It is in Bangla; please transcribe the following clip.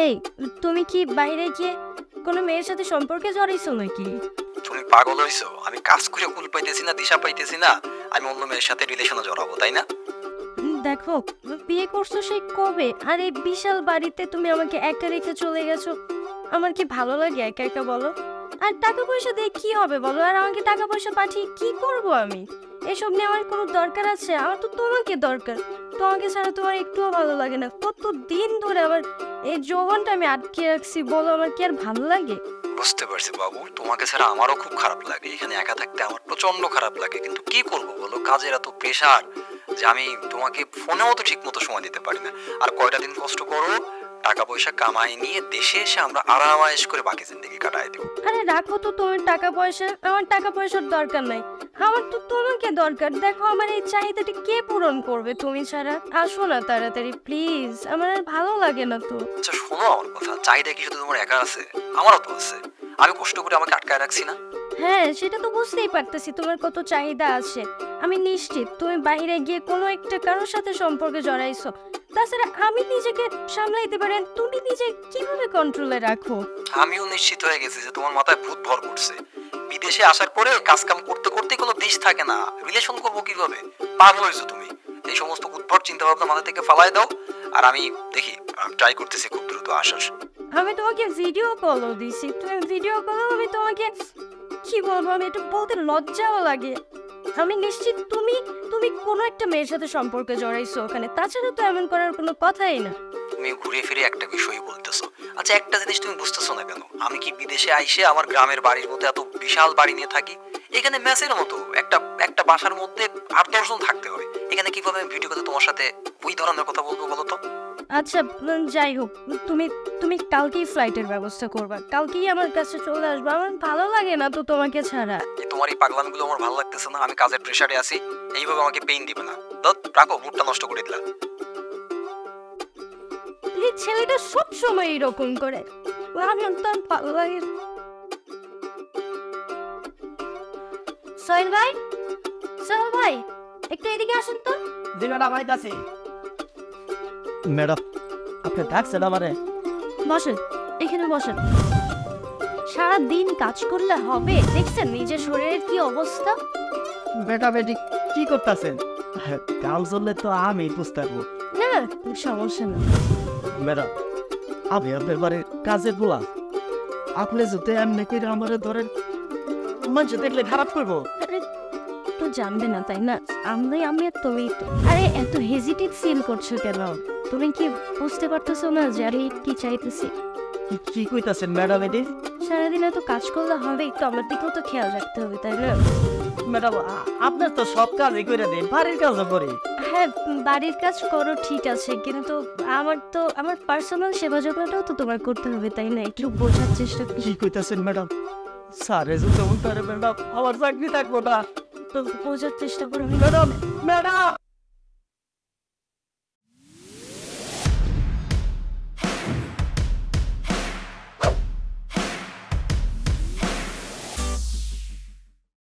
এই, তুমি কি বাইরে গিয়ে কোনো মেয়ের সাথে সম্পর্কে জড়াইছো নাকি? তুমি পাগল হইছো? আমি কাজ করে কুল পাইতেছি না, দিশা পাইতেছি না, আমি অন্য মেয়ের সাথে রিলেশনে জড়াবো, তাই না? দেখো, বিয়ে করছো সেই কবে? আর এই বিশাল বাড়িতে তুমি আমাকে একা রেখে চলে গেছো। আমার কি ভালো লাগে একা একা বলো? আর টাকা পয়সা দিয়ে কি হবে বলো? আর আমাকে টাকা পয়সা পাঠিয়ে কি করব আমি? এসব নিয়ে আমার কোনো দরকার আছে? আমার তো তোমাকে দরকার। তোমাকে ছাড়া তোমার একটুও ভালো লাগে না। কত দিন ধরে আমার এই যৌবনটা আমি আটকে রাখছি, বলো আমার কি আর ভালো লাগে? বুঝতে পারছি বাবু, তোমাকে ছাড়া আমারও খুব খারাপ লাগে, এখানে একা থাকতে আমার প্রচন্ড খারাপ লাগে, কিন্তু কি করবো বলো, কাজের এত প্রেশার যে আমি তোমাকে ফোনেও তো ঠিক মতো সময় দিতে পারি না। আর কয়টা দিন কষ্ট করো, টাকা পয়সা কামাই নিয়ে দেশে এসে আমরা আরামায়েশ করে বাকি জিন্দগি কাটাই দেবো। আরে রাখো তো তোমার টাকা পয়সা, আমার টাকা পয়সার দরকার নাই। আমার তো তোমাকে দরকার। দেখো আমার এই চাহিদাটি কে পূরণ করবে তুমি ছাড়া? আসো না তাড়াতাড়ি প্লিজ, আমার আর ভালো লাগে না তো। আচ্ছা শোনো আমার কথা, চাহিদা কি শুধু তোমার একা আছে? আমারও তো আছে। আমি কষ্ট করে আমাকে আটকায় রাখছি না? হ্যাঁ, সেটা তো বুঝতেই পারতেছি তোমার কত চাহিদা আছে। আমি নিশ্চিত তুমি বাইরে গিয়ে কোনো একটা কারোর সাথে সম্পর্কে জড়াইছো। তাছাড়া আমি নিজেকে সামলাইতে পারি, তুমি নিজে কিভাবে কন্ট্রোলে রাখো? আমিও নিশ্চিত হয়ে গেছি যে তোমার মাথায় ভূত ভর করছে। বিদেশে আসার পরে কাজ কাম করতে করতে কোনো দেশ থাকে না, রিলেশন করবো কিভাবে? পাগল হয়েছো তুমি। এই সমস্ত উদ্ভট চিন্তা ভাবনা মাথা থেকে ফালাই দাও, আর আমি দেখি ট্রাই করতেছি খুব দ্রুত আসার। আমি তোমাকে ভিডিও কলও দিছি, তুমি ভিডিও কলও আমি তোমাকে কি বলবো, আমি এটা বলতে লজ্জাও লাগে। আমি নিশ্চিত তুমি তুমি কোনো একটা মেয়ের সাথে সম্পর্কে জড়াইছো ওখানে। তাছাড়া তো এমন করার কোনো কথাই না। তুমি ঘুরে ফিরে একটা বিষয় বলতেছো। আচ্ছা একটা জিনিস তুমি বুঝতেছো না কেন? আমি কি বিদেশে আইসে আমার গ্রামের বাড়ির মধ্যে এত বিশাল বাড়ি নিয়ে থাকি? এখানে ম্যাচের মতো একটা একটা বাসার মধ্যে 8-10 জন থাকতে হয়। এখানে কিভাবে আমি ভিডিও করে তোমার সাথে ওই ধরনের কথা বলবো বলো তো? আচ্ছা যাই হোক, তুমি তুমি কালকেই ফ্লাইটের ব্যবস্থা করবা, কালকেই আমার কাছে চলে আসবা। আমার ভালো লাগে না তো তোমাকে ছাড়া। তোমার এই পাগলামিগুলো আমার ভালো লাগতেছে না। আমি কাজের প্রেসারে আছি, এইভাবে আমাকে পেইন দিবে না। রাখো, মুডটা নষ্ট করে দিলা। এই ছেলেটা সব সময় এরকম করে, আমার তো আর ভালো লাগে না। সোহেল ভাই, সোহেল ভাই, একটু এদিকে আসেন তো। জি ম্যাডাম, আইতাছি। ম্যাডাম আপনি ডাকছেন আমারে? বসেন, এখানে বসেন। সারা দিন কাজ করলে হবে? দেখছেন নিজের শরীরের কি অবস্থা। ম্যাডাম এটি কি করতেছেন? কাল চললে তো আমি বুঝতে পারবো। না সমস্যা না। ম্যাডাম আমি আপনার বাড়ির কাজের বলা, আপনি যদি এমনি করে আমার ধরেন, মানুষ দেখলে খারাপ করবো। আরে তো জানবে না তাই না? আমি আর তুমি তো। আরে এত হেজিটেট ফিল করছো কেন? তুমি কি বুঝতে পারতেছো না যে আমি কি চাইতেছি? কি কইতাছেন ম্যাডাম? এটি সারাদিন এত কাজ করলে হবে, একটু আমার দিকেও তো খেয়াল রাখতে হবে তাই না? ম্যাডাম আপনার তো সব কাজই করে দেন, বাড়ির কাজও করি। হ্যাঁ বাড়ির কাজ করো ঠিক আছে, কিন্তু আমার পার্সোনাল সেবা যত্নটাও তো তোমার করতে হবে তাই না? একটু বোঝার চেষ্টা করো। কি কইতাছেন ম্যাডাম? স্যারে যদি ম্যাডাম আমার চাকরি থাকবো না। তো বোঝার চেষ্টা করো ম্যাডাম ম্যাডাম